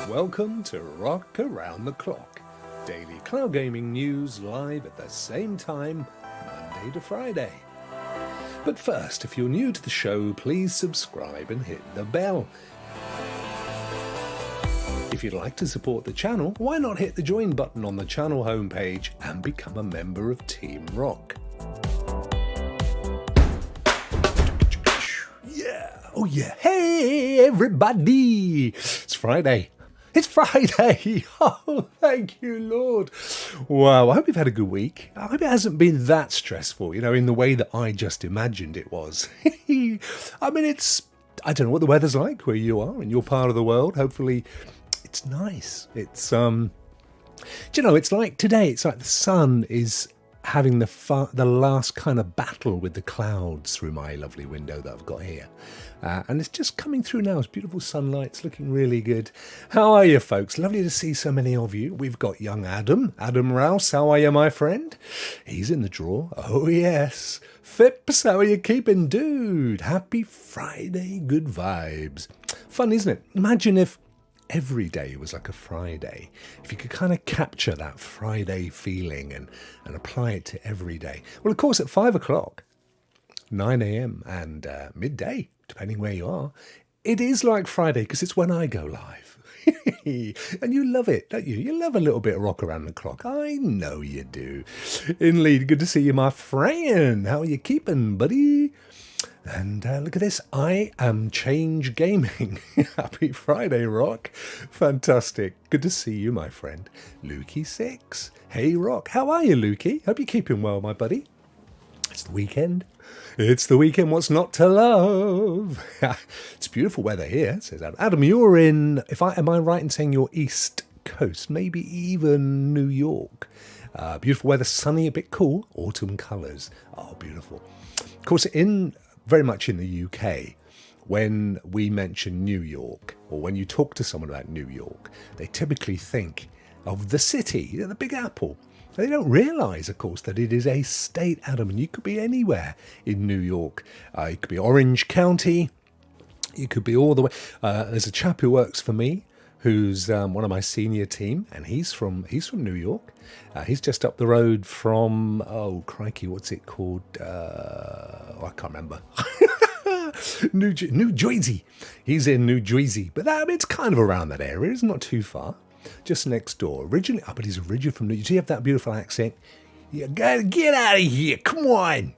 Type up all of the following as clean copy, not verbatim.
Welcome to Rokk Around the Clock, daily cloud gaming news live at the same time, Monday to Friday. But first, if you're new to the show, please subscribe and hit the bell. If you'd like to support the channel, why not hit the join button on the channel homepage and become a member of Team Rokk? Yeah, oh yeah, hey everybody, it's Friday. It's Friday! Oh, thank you, Lord. Wow, I hope you've had a good week. I hope it hasn't been that stressful, in the way that I just imagined it was. I mean, I don't know what the weather's like where you are in your part of the world. Hopefully it's nice. It's, it's like today, it's like the sun is having the last kind of battle with the clouds through my lovely window that I've got here. And it's just coming through now. It's beautiful sunlight. It's looking really good. How are you, folks? Lovely to see so many of you. We've got young Adam Rouse. How are you, my friend? He's in the drawer. Oh, yes. Phipps, how are you keeping, dude? Happy Friday. Good vibes. Fun, isn't it? Imagine if every day was like a Friday. If you could kind of capture that Friday feeling and apply it to every day. Well, of course, at 5 o'clock, 9 a.m. and midday, depending where you are, it is like Friday because it's when I go live. And you love it, don't you? You love a little bit of Rokk Around the Clock. I know you do. Indeed, good to see you, my friend. How are you keeping, buddy? And look at this, I am Change Gaming. Happy Friday, Rokk. Fantastic. Good to see you, my friend. Lukey6. Hey, Rokk. How are you, Lukey? Hope you're keeping well, my buddy. It's the weekend. It's the weekend. What's not to love? It's beautiful weather here, says Adam. Adam, you're in, am I right in saying you're East Coast? Maybe even New York. Beautiful weather, sunny, a bit cool. Autumn colours. Oh, beautiful. Of course, very much in the UK, when we mention New York, or when you talk to someone about New York, they typically think of the city, the Big Apple. They don't realise, of course, that it is a state, Adam, and you could be anywhere in New York. You could be Orange County. You could be all the way. There's a chap who works for me, who's one of my senior team, and he's from New York. He's just up the road from, oh crikey, what's it called? I can't remember. New Jersey. He's in New Jersey, but it's kind of around that area. It's not too far, just next door. Originally, but he's originally from New Jersey. Do you have that beautiful accent? You gotta get out of here. Come on.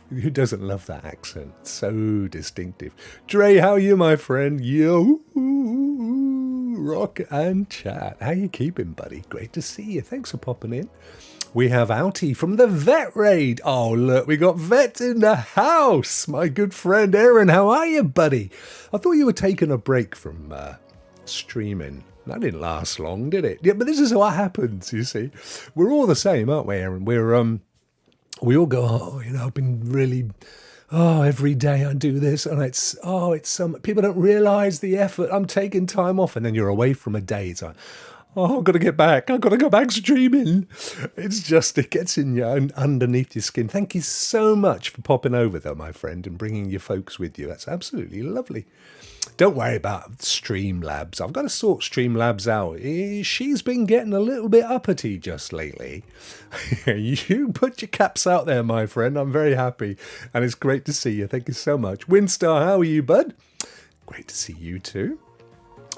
Who doesn't love that accent? So distinctive. Dre, how are you, my friend? Yo, Rokk and chat. How you keeping, buddy? Great to see you. Thanks for popping in. We have Outie from the Vet Raid. Oh, look, we got Vet in the house. My good friend Aaron, how are you, buddy? I thought you were taking a break from streaming That didn't last long, did it? Yeah, but this is what happens, you see. We're all the same, aren't we, Aaron? We all go, oh, I've been really, every day I do this, and it's people don't realise the effort. I'm taking time off, and then you're away from a day. It's like, oh, I've got to get back. I've got to go back streaming. It gets in you and underneath your skin. Thank you so much for popping over, though, my friend, and bringing your folks with you. That's absolutely lovely. Don't worry about Streamlabs. I've got to sort Streamlabs out. She's been getting a little bit uppity just lately. You put your caps out there, my friend. I'm very happy. And it's great to see you. Thank you so much. Winstar, how are you, bud? Great to see you too.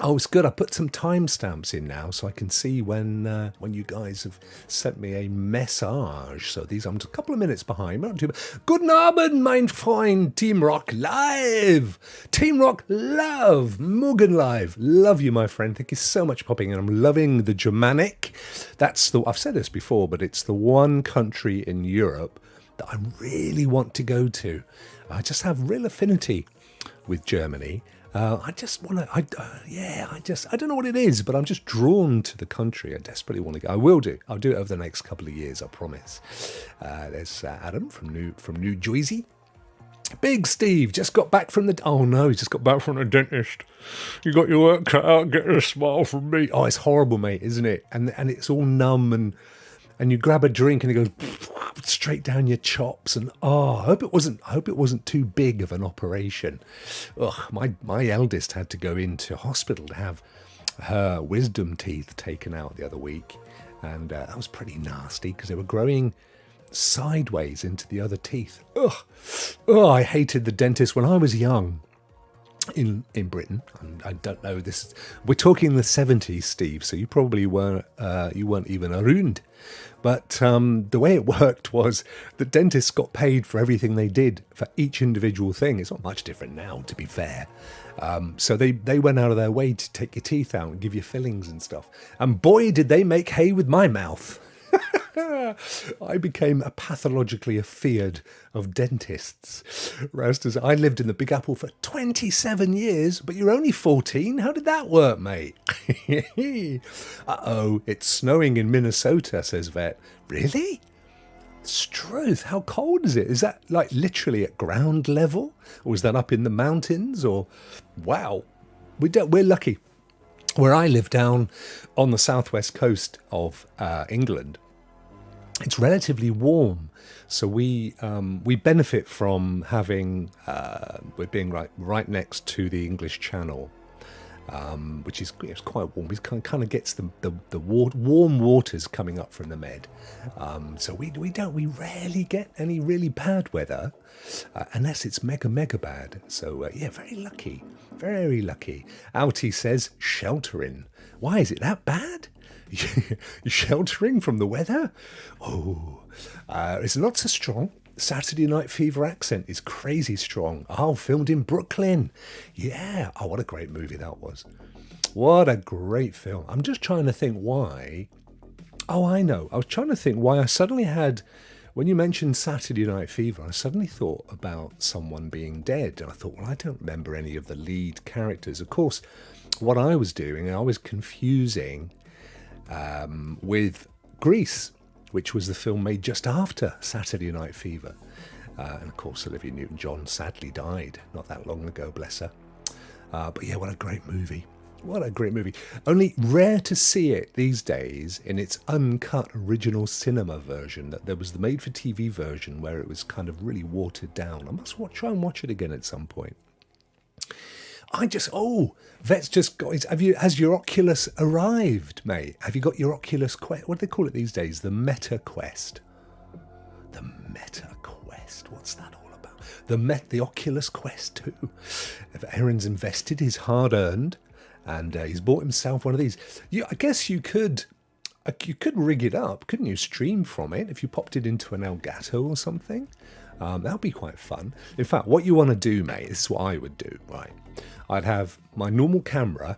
Oh, it's good. I put some timestamps in now so I can see when you guys have sent me a message. So I'm just a couple of minutes behind. Not too bad. Guten Abend, mein Freund. Team Rokk Live. Team Rokk Love. Mugen Live. Love you, my friend. Thank you so much for popping in. I'm loving the Germanic. I've said this before, but it's the one country in Europe that I really want to go to. I just have real affinity with Germany. I just want to, I don't know what it is, but I'm just drawn to the country. I desperately want to go. I will do. I'll do it over the next couple of years, I promise. There's Adam from New Jersey. Big Steve just got back from he's just got back from the dentist. You got your work cut out, get a smile from me. Oh, it's horrible, mate, isn't it? And it's all numb and you grab a drink and it goes straight down your chops. And I hope it wasn't too big of an operation. My eldest had to go into hospital to have her wisdom teeth taken out the other week, and that was pretty nasty because they were growing sideways into the other teeth. I hated the dentist when I was young. In Britain, and I don't know this. We're talking the 70s, Steve. So you probably weren't even around. But the way it worked was the dentists got paid for everything they did for each individual thing. It's not much different now, to be fair. So they went out of their way to take your teeth out and give you fillings and stuff. And boy, did they make hay with my mouth. I became pathologically afeared of dentists. Rastas, I lived in the Big Apple for 27 years, but you're only 14? How did that work, mate? Uh-oh, it's snowing in Minnesota, says Vet. Really? Struth, how cold is it? Is that like literally at ground level? Or is that up in the mountains? Or wow, we're lucky. Where I live down on the southwest coast of England, it's relatively warm, so we benefit from having we're being right next to the English Channel, which is it's quite warm. It kind of gets the warm waters coming up from the Med, so we rarely get any really bad weather, unless it's mega bad. So very lucky, very lucky. Alti says sheltering. Why is it that bad? You're sheltering from the weather? It's not so strong. Saturday Night Fever accent is crazy strong. Filmed in Brooklyn. Yeah. What a great movie that was. What a great film. I'm just trying to think why. I know. I was trying to think why I suddenly had, when you mentioned Saturday Night Fever, I suddenly thought about someone being dead. And I thought, I don't remember any of the lead characters. Of course, what I was doing, I was confusing with Grease, which was the film made just after Saturday Night Fever. And of course, Olivia Newton-John sadly died not that long ago, bless her. But yeah, what a great movie. What a great movie. Only rare to see it these days in its uncut original cinema version. That there was the made-for-TV version where it was kind of really watered down. I must try and watch it again at some point. Vet's just got his, has your Oculus arrived, mate? Have you got your Oculus Quest? What do they call it these days? The Meta Quest. The Meta Quest. What's that all about? The Oculus Quest 2. If Aaron's invested his hard-earned, and he's bought himself one of these. I guess you could rig it up, couldn't you? Stream from it if you popped it into an Elgato or something. That would be quite fun. In fact, what you want to do, mate, this is what I would do, right? I'd have my normal camera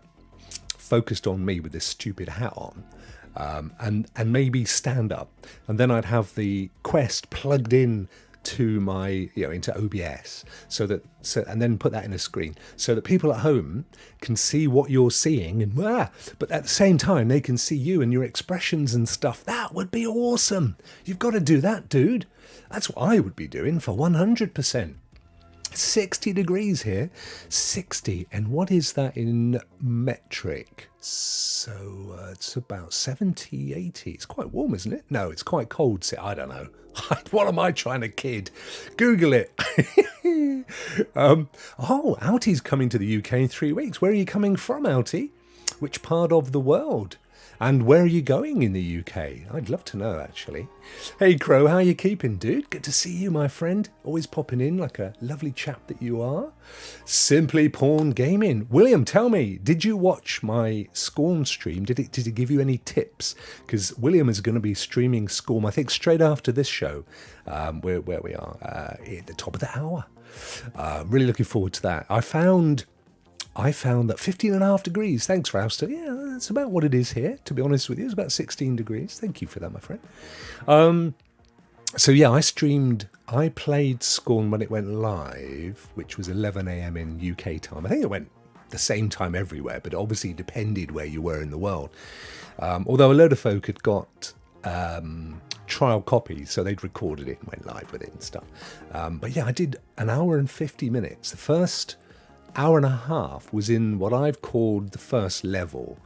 focused on me with this stupid hat on, and maybe stand up. And then I'd have the Quest plugged in to my, into OBS, and then put that in a screen so that people at home can see what you're seeing, but at the same time they can see you and your expressions and stuff. That would be awesome. You've got to do that, dude. That's what I would be doing for 100%. 60 degrees here, 60, and what is that in metric? So it's about 70, 80. It's quite warm, isn't it? No, it's quite cold. I don't know. What am I trying to kid? Google it. Altie's coming to the UK in 3 weeks. Where are you coming from, Altie? Which part of the world? And where are you going in the UK? I'd love to know, actually. Hey, Crow, how you keeping, dude? Good to see you, my friend. Always popping in like a lovely chap that you are. Simply Porn Gaming. William, tell me, did you watch my Scorn stream? Did it give you any tips? Because William is going to be streaming Scorn, I think, straight after this show, where we are at the top of the hour. Really looking forward to that. I found that 15.5 degrees. Thanks, Rouster. Yeah, that's about what it is here, to be honest with you. It's about 16 degrees. Thank you for that, my friend. So, yeah, I played Scorn when it went live, which was 11 a.m. in UK time. I think it went the same time everywhere, but obviously depended where you were in the world. Although a load of folk had got trial copies, so they'd recorded it and went live with it and stuff. But, yeah, I did an hour and 50 minutes. The first hour and a half was in what I've called the first level,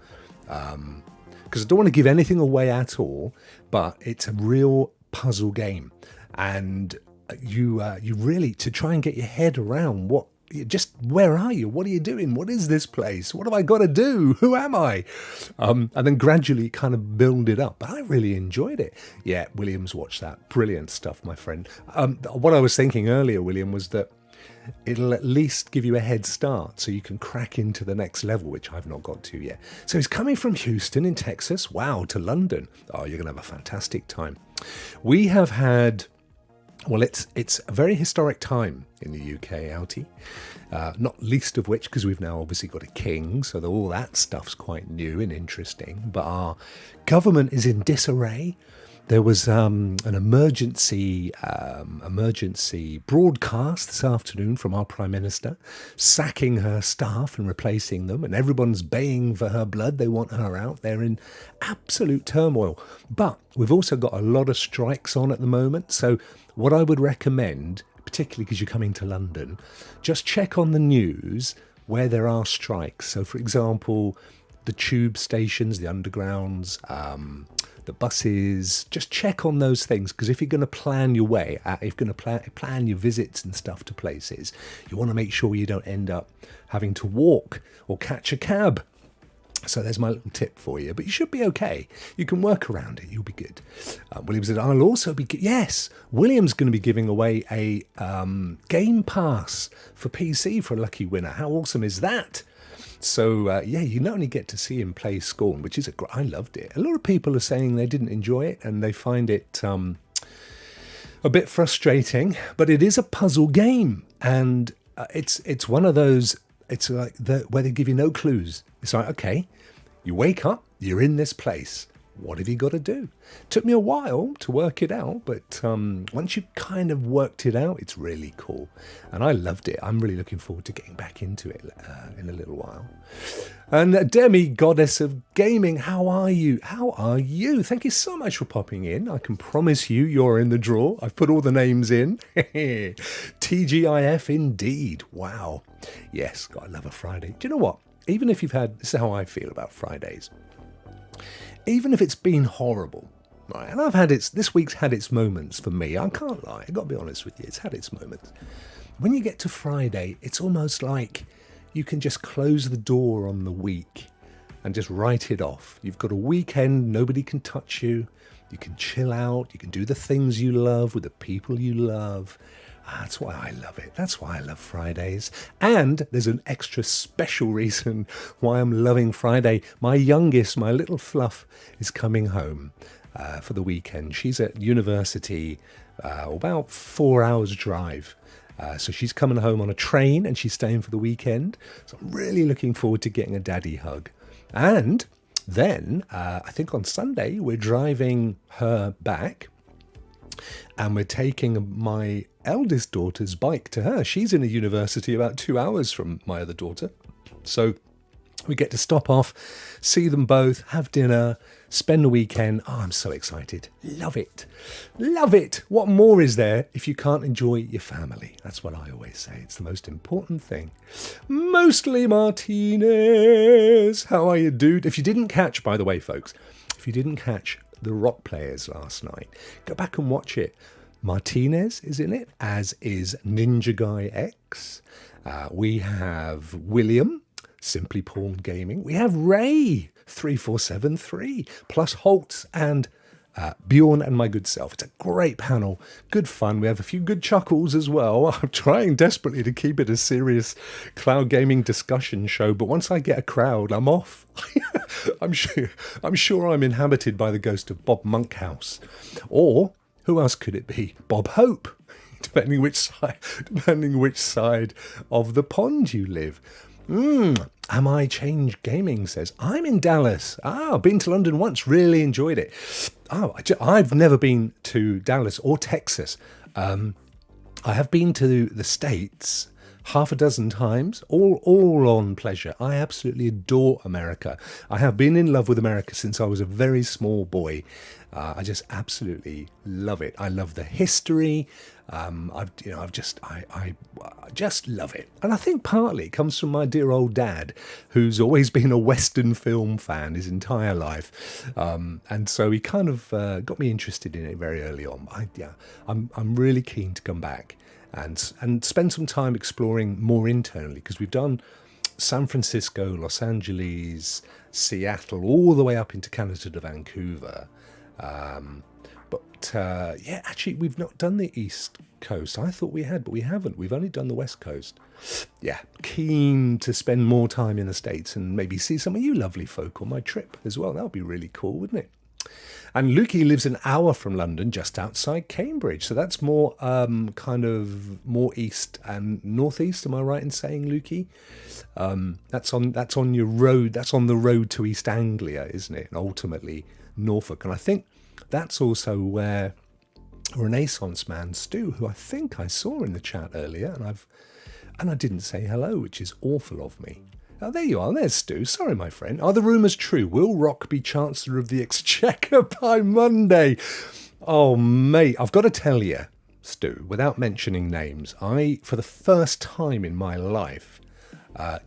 because I don't want to give anything away at all, but it's a real puzzle game, and you really, to try and get your head around where are you? What are you doing? What is this place? What have I got to do? Who am I? And then gradually kind of build it up. But I really enjoyed it. Yeah, William's watched that. Brilliant stuff, my friend. What I was thinking earlier, William, was that it'll at least give you a head start so you can crack into the next level, which I've not got to yet. So he's coming from Houston in Texas, wow, to London. Oh, you're going to have a fantastic time. We have had, well, it's a very historic time in the UK, Altie. Not least of which because we've now obviously got a king, so all that stuff's quite new and interesting. But our government is in disarray. There was an emergency broadcast this afternoon from our Prime Minister, sacking her staff and replacing them, and everyone's baying for her blood. They want her out. They're in absolute turmoil. But we've also got a lot of strikes on at the moment. So what I would recommend, particularly because you're coming to London, just check on the news where there are strikes. So, for example, the tube stations, the undergrounds, the buses, just check on those things, because if you're going to plan your way, if you're going to plan your visits and stuff to places, you want to make sure you don't end up having to walk or catch a cab. So there's my little tip for you, but you should be okay. You can work around it. You'll be good. William said, I'll also be... Yes, William's going to be giving away a Game Pass for PC for a lucky winner. How awesome is that? So, you not only get to see him play Scorn, which is I loved it. A lot of people are saying they didn't enjoy it and they find it a bit frustrating, but it is a puzzle game. And it's one of those, it's like where they give you no clues. It's like, okay, you wake up, you're in this place. What have you got to do? Took me a while to work it out, but once you've kind of worked it out, it's really cool. And I loved it. I'm really looking forward to getting back into it in a little while. And Demi, Goddess of Gaming, how are you? How are you? Thank you so much for popping in. I can promise you're in the draw. I've put all the names in. TGIF indeed. Wow. Yes, God, I love a Friday. Do you know what? Even if this is how I feel about Fridays. Even if it's been horrible, right? And this week's had its moments for me. I can't lie. I've got to be honest with you. It's had its moments. When you get to Friday, it's almost like you can just close the door on the week and just write it off. You've got a weekend. Nobody can touch you. You can chill out. You can do the things you love with the people you love. That's why I love it. That's why I love Fridays. And there's an extra special reason why I'm loving Friday. My youngest, my little Fluff, is coming home for the weekend. She's at university, about 4 hours drive. So she's coming home on a train and she's staying for the weekend. So I'm really looking forward to getting a daddy hug. And then I think on Sunday we're driving her back. And we're taking my eldest daughter's bike to her. She's in a university about 2 hours from my other daughter. So we get to stop off, see them both, have dinner, spend the weekend. Oh, I'm so excited. Love it. Love it. What more is there if you can't enjoy your family? That's what I always say. It's the most important thing. Mostly Martinez. How are you, dude? If you didn't catch, by the way, folks, if you didn't catch the Rock Players last night, go back and watch it. Martinez is in it, as is Ninja Guy X. We have William, Simply Porn Gaming. We have Ray, 3473, plus Holtz and Bjorn and my good self. It's a great panel, good fun. We have a few good chuckles as well. I'm trying desperately to keep it a serious cloud gaming discussion show, but once I get a crowd, I'm off. I'm sure I'm inhabited by the ghost of Bob Monkhouse, or who else could it be? Bob Hope, depending which side of the pond you live. Am I Change Gaming says, I'm in Dallas. I've been to London once, really enjoyed it. I've never been to Dallas or Texas. I have been to the States half a dozen times, all on pleasure. I absolutely adore America. I have been in love with America since I was a very small boy. I just absolutely love it. I love the history. I just love it. And I think partly it comes from my dear old dad, who's always been a Western film fan his entire life. And so he kind of got me interested in it very early on. I'm really keen to come back and spend some time exploring more internally, because we've done San Francisco, Los Angeles, Seattle, all the way up into Canada to Vancouver. Actually, we've not done the East Coast. I thought we had, but we haven't. We've only done the West Coast. Yeah, keen to spend more time in the States and maybe see some of you lovely folk on my trip as well. That would be really cool, wouldn't it? And Lukey lives an hour from London, just outside Cambridge. So that's more kind of more east and northeast. Am I right in saying, Lukey? That's on your road. That's on the road to East Anglia, isn't it? And ultimately Norfolk. And I think that's also where Renaissance Man Stu, who I think I saw in the chat earlier, and I didn't say hello, which is awful of me. Oh, there you are. There's Stu. Sorry, my friend. Are the rumours true? Will Rokk be Chancellor of the Exchequer by Monday? Oh, mate, I've got to tell you, Stu, without mentioning names, I, for the first time in my life,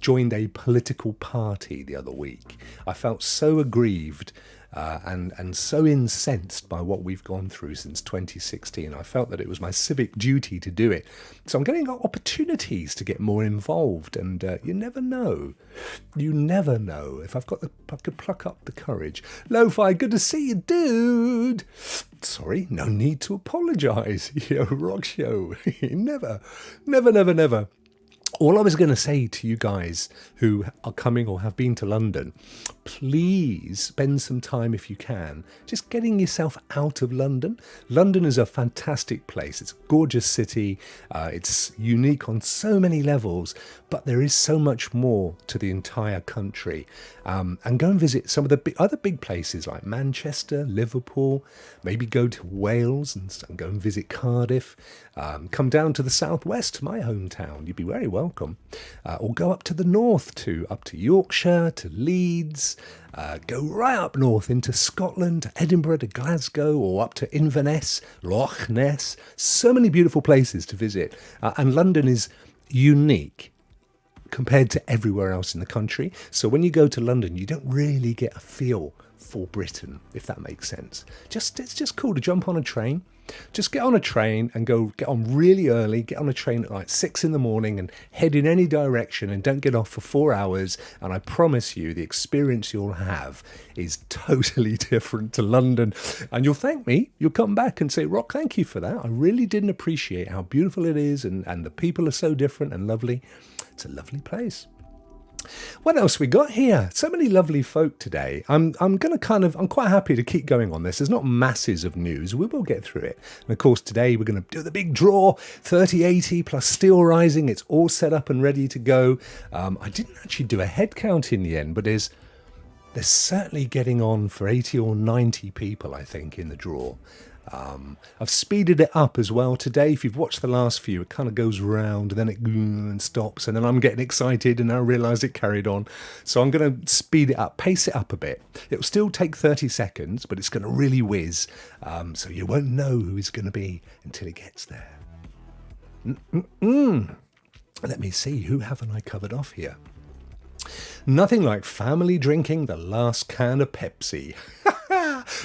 joined a political party the other week. I felt so aggrieved and so incensed by what we've gone through since 2016. I felt that it was my civic duty to do it. So I'm getting opportunities to get more involved, and you never know. You never know if I could pluck up the courage. Lo-Fi, good to see you, dude. Sorry, no need to apologise. Yo, Rock Show. Never. All I was going to say to you guys who are coming or have been to London, please spend some time, if you can, just getting yourself out of London. London is a fantastic place. It's a gorgeous city. It's unique on so many levels, but there is so much more to the entire country. And go and visit some of the other big places like Manchester, Liverpool, maybe go to Wales and go and visit Cardiff. Come down to the southwest, my hometown. You'd be very welcome. Or go up to the north, up to Yorkshire, to Leeds. Go right up north into Scotland, to Edinburgh, to Glasgow, or up to Inverness, Loch Ness. So many beautiful places to visit. And London is unique compared to everywhere else in the country. So when you go to London, you don't really get a feel for Britain, if that makes sense. It's just cool to jump on a train. Just get on a train and get on really early, get on a train at like 6 in the morning and head in any direction, and don't get off for 4 hours. And I promise you, the experience you'll have is totally different to London. And you'll thank me. You'll come back and say, Rokk, thank you for that. I really didn't appreciate how beautiful it is, and the people are so different and lovely. It's a lovely place. What else we got here? So many lovely folk today. I'm quite happy to keep going on this. There's not masses of news. We will get through it. And of course, today we're going to do the big draw, 3080 plus Steel Rising. It's all set up and ready to go. I didn't actually do a head count in the end, but there's They're certainly getting on for 80 or 90 people, I think, in the draw. I've speeded it up as well today. If you've watched the last few, it kind of goes round and then it and stops, and then I'm getting excited and I realise it carried on. So I'm going to speed it up, pace it up a bit. It'll still take 30 seconds, but it's going to really whiz. So you won't know who it's going to be until it gets there. Let me see, who haven't I covered off here? Nothing like family drinking the last can of Pepsi.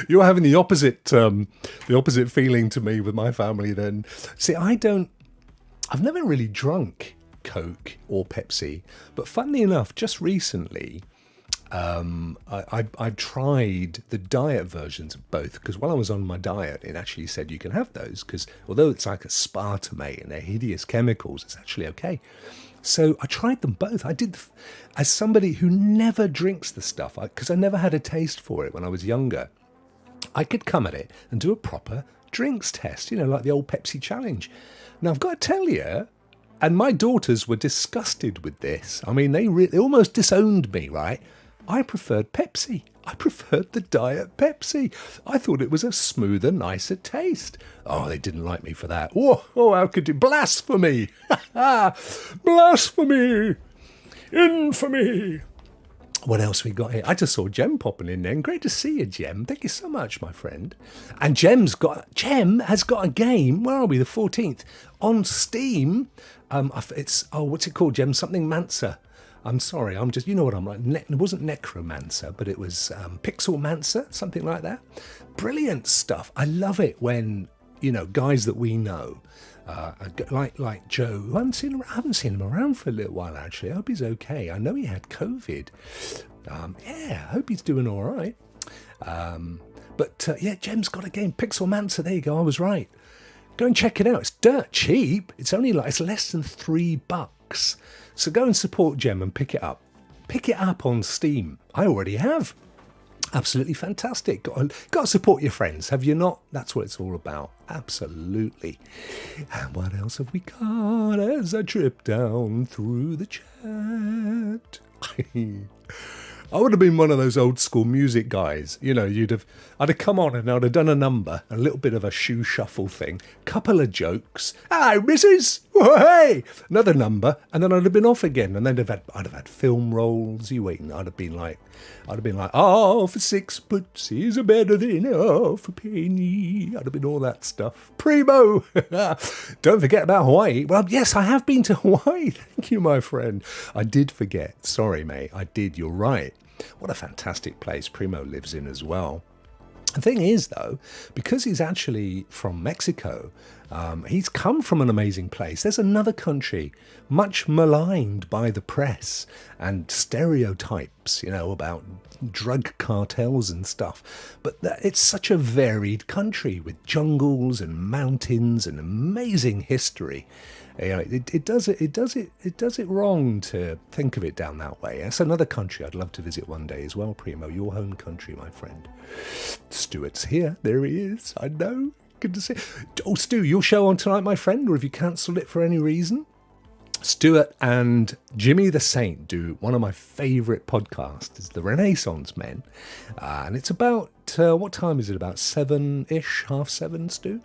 You're having the opposite feeling to me with my family then. See, I've never really drunk Coke or Pepsi, but funnily enough, just recently, I tried the diet versions of both, because while I was on my diet, it actually said you can have those, because although it's like aspartame and they're hideous chemicals, it's actually okay. So I tried them both. I did, as somebody who never drinks the stuff, because I never had a taste for it when I was younger, I could come at it and do a proper drinks test, like the old Pepsi challenge. Now, I've got to tell you, and my daughters were disgusted with this. I mean, they almost disowned me, right? I preferred Pepsi. I preferred the diet Pepsi. I thought it was a smoother, nicer taste. Oh, they didn't like me for that. Oh, how could you? Blasphemy! Blasphemy! Infamy! What else we got here? I just saw Jem popping in there, and great to see you, Jem. Thank you so much, my friend. And Jem has got a game. Where are we? The 14th on Steam. It's what's it called, Jem? Something Mancer. I'm sorry, I'm just, you know what I'm like. It wasn't Necromancer, but it was Pixelmancer, something like that. Brilliant stuff. I love it when, guys that we know, like Joe, who I haven't seen him around for a little while, actually. I hope he's okay. I know he had COVID. I hope he's doing all right. But Jem's got a game, Pixelmancer. There you go, I was right. Go and check it out. It's dirt cheap. It's less than $3. So go and support Jem and pick it up. Pick it up on Steam. I already have. Absolutely fantastic. Got to support your friends, have you not? That's what it's all about. Absolutely. And what else have we got as I trip down through the chat? I would have been one of those old school music guys. I'd have come on and I'd have done a number, a little bit of a shoe shuffle thing, couple of jokes. Hello, missus. Oh, hey, another number, and then I'd have been off again. And then I'd have had film roles. I'd have been like, oh, for sixpences are better than half a penny. I'd have been all that stuff. Primo. Don't forget about Hawaii. Well, yes, I have been to Hawaii. Thank you, my friend. I did forget. Sorry, mate. I did. You're right. What a fantastic place Primo lives in as well. The thing is, though, because he's actually from Mexico, he's come from an amazing place. There's another country much maligned by the press and stereotypes, about drug cartels and stuff. But it's such a varied country with jungles and mountains and amazing history. It does it wrong to think of it down that way. That's another country I'd love to visit one day as well, Primo. Your home country, my friend. Stuart's here. There he is. I know. Good to see. Oh, Stu, your show on tonight, my friend, or have you cancelled it for any reason? Stuart and Jimmy the Saint do one of my favourite podcasts. It's the Renaissance Men. And it's about, what time is it? About 7-ish, 6:30, Stu?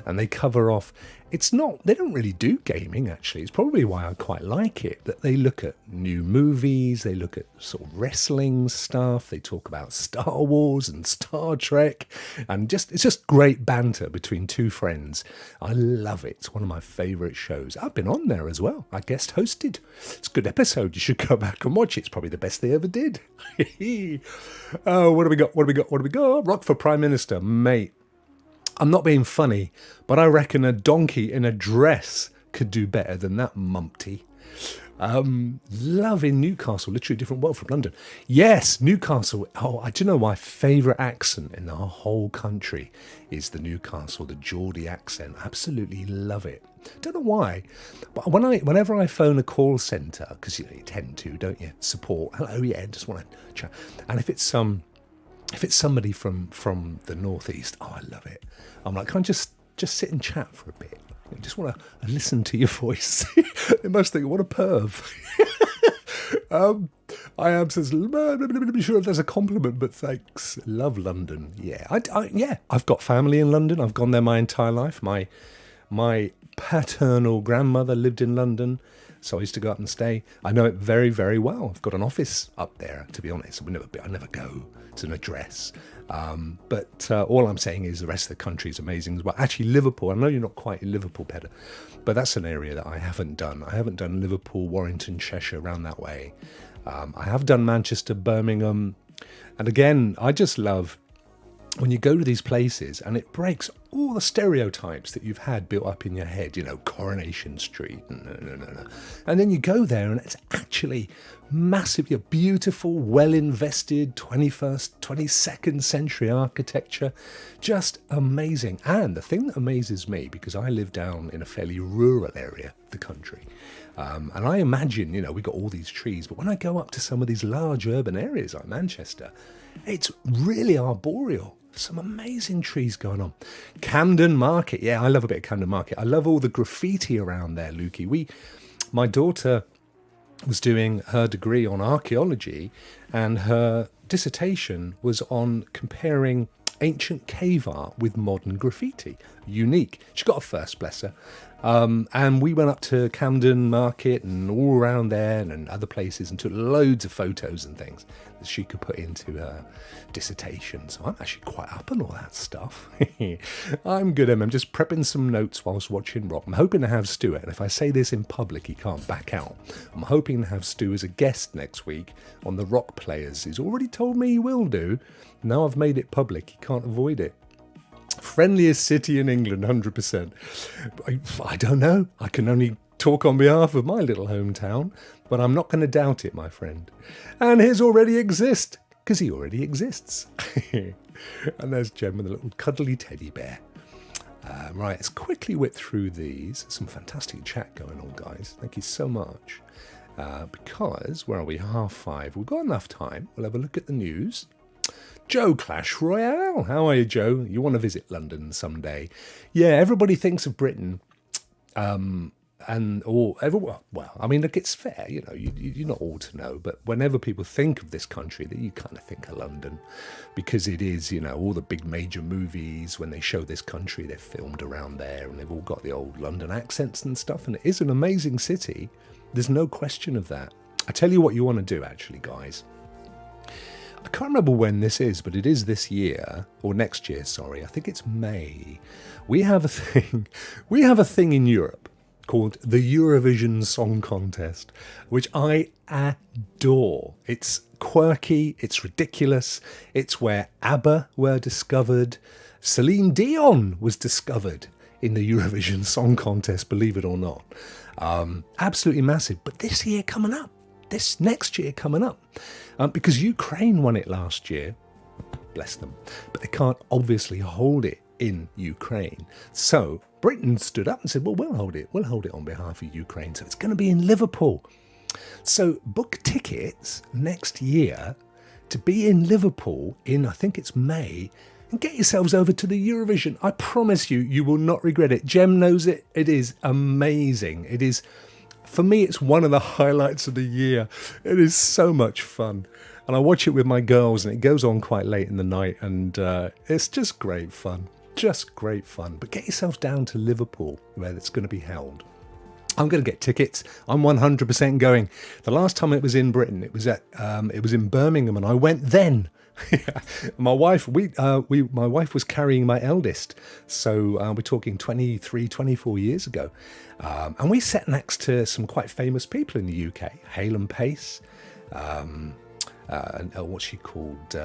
And they cover off, they don't really do gaming, actually. It's probably why I quite like it, that they look at new movies, they look at sort of wrestling stuff, they talk about Star Wars and Star Trek, and it's just great banter between two friends. I love it. It's one of my favourite shows. I've been on there as well. I guest hosted. It's a good episode. You should go back and watch it. It's probably the best they ever did. Oh, what do we got? Rokk for Prime Minister, mate. I'm not being funny, but I reckon a donkey in a dress could do better than that mumpty. Love in Newcastle, literally a different world from London. Yes, Newcastle. Oh, do you know my favourite accent in the whole country is the Newcastle, the Geordie accent. Absolutely love it. Don't know why, but whenever I phone a call centre, because you tend to, don't you? Support. Hello, yeah, just want to chat. And if it's somebody from the northeast, oh, I love it. I'm like, can I just sit and chat for a bit? I just want to listen to your voice. They must think, what a perv. I am says, I'm sure if there's a compliment, but thanks. Love London. Yeah, I've got family in London. I've gone there my entire life. My paternal grandmother lived in London, so I used to go up and stay. I know it very, very well. I've got an office up there, to be honest. I never go. It's an address. But all I'm saying is the rest of the country is amazing as well. Actually, Liverpool, I know you're not quite in Liverpool, Peter, but that's an area that I haven't done. I haven't done Liverpool, Warrington, Cheshire, around that way. I have done Manchester, Birmingham. And again, I just love when you go to these places and it breaks all the stereotypes that you've had built up in your head, Coronation Street. No. And then you go there and it's actually massively beautiful, well-invested 21st, 22nd century architecture. Just amazing. And the thing that amazes me, because I live down in a fairly rural area of the country, and I imagine, we've got all these trees, but when I go up to some of these large urban areas like Manchester, it's really arboreal. Some amazing trees going on. Camden Market. Yeah, I love a bit of Camden Market. I love all the graffiti around there, Lukey. My daughter was doing her degree on archaeology, and her dissertation was on comparing ancient cave art with modern graffiti. Unique. She got a first, bless her. And we went up to Camden Market and all around there and other places and took loads of photos and things that she could put into her dissertation. So I'm actually quite up on all that stuff. I'm good, Em. I'm just prepping some notes whilst watching Rokk. I'm hoping to have Stu, and if I say this in public, he can't back out. I'm hoping to have Stu as a guest next week on the Rokk Players. He's already told me he will do. Now I've made it public, he can't avoid it. Friendliest city in England, 100%. I don't know. I can only talk on behalf of my little hometown, but I'm not going to doubt it, my friend. And his already exist, because he already exists. And there's Jem with a little cuddly teddy bear. Right, let's quickly whip through these. Some fantastic chat going on, guys. Thank you so much. Because, where are we? 5:30. We've got enough time. We'll have a look at the news. Joe Clash Royale. How are you, Joe? You want to visit London someday? Yeah, everybody thinks of Britain. Well, I mean, look, it's fair, you're not all to know, but whenever people think of this country, that you kind of think of London, because it is, all the big major movies, when they show this country, they're filmed around there, and they've all got the old London accents and stuff, and it is an amazing city. There's no question of that. I tell you what you want to do, actually, guys. I can't remember when this is, but it is this year, or next year, sorry. I think it's May. We have a thing in Europe called the Eurovision Song Contest, which I adore. It's quirky, it's ridiculous. It's where ABBA were discovered. Celine Dion was discovered in the Eurovision Song Contest, believe it or not. Absolutely massive. But this year coming up, this next year coming up, because Ukraine won it last year, bless them, but they can't obviously hold it in Ukraine. So Britain stood up and said, well, we'll hold it on behalf of Ukraine. So it's going to be in Liverpool. So book tickets next year to be in Liverpool in, I think it's May, and get yourselves over to the Eurovision. I promise you, you will not regret it. Jem knows it. It is amazing. It is, for me, it's one of the highlights of the year. It is so much fun. And I watch it with my girls, and it goes on quite late in the night, and it's just great fun. Just great fun. But get yourself down to Liverpool, where it's going to be held. I'm going to get tickets. I'm 100% going. The last time it was in Britain, it was in Birmingham, and I went then. My wife was carrying my eldest, so we're talking 23, 24 years ago, and we sat next to some quite famous people in the UK. Hale and Pace, what's she called?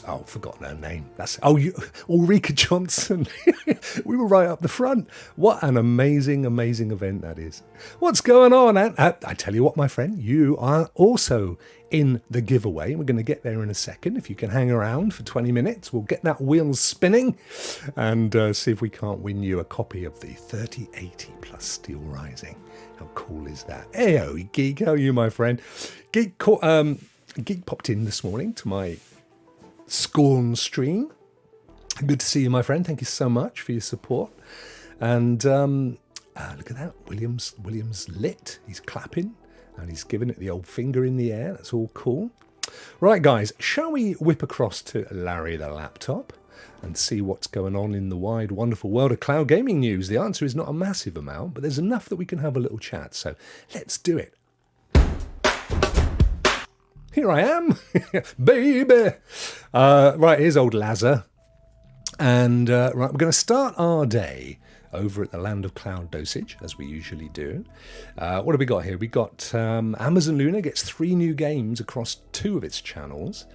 I've forgotten her name. Ulrika Johnson. We were right up the front. What an amazing, amazing event that is. What's going on? I tell you what, my friend, you are also in the giveaway. We're going to get there in a second. If you can hang around for 20 minutes, we'll get that wheel spinning and see if we can't win you a copy of the 3080 plus Steel Rising. How cool is that? Hey, Geek, how are you, my friend? Geek popped in this morning to my Scorn stream. Good to see you, my friend. Thank you so much for your support. And look at that, William's lit. He's clapping. And he's giving it the old finger in the air. That's all cool. Right, guys, shall we whip across to Larry the laptop and see what's going on in the wide, wonderful world of cloud gaming news? The answer is not a massive amount, but there's enough that we can have a little chat. So let's do it. Here I am, baby. Right, here's old Lazar. And right, we're going to start our day over at the Land of Cloud Dosage, as we usually do. What have we got here? We got Amazon Luna gets 3 new games across 2 of its channels.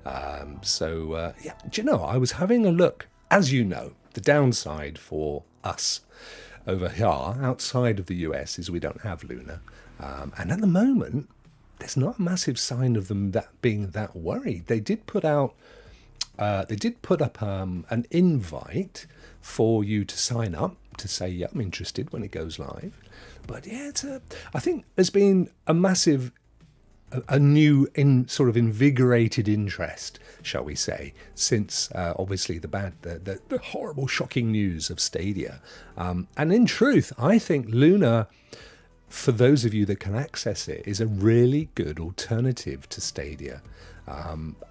Yeah, do you know, I was having a look. As you know, the downside for us over here, outside of the US, is we don't have Luna. And at the moment, there's not a massive sign of them being that worried. They did put up an invite for you to sign up to say, yeah, I'm interested when it goes live. But yeah, I think there's been a massive, a new sort of invigorated interest, shall we say, since obviously the horrible, shocking news of Stadia. And in truth, I think Luna, for those of you that can access it, is a really good alternative to Stadia.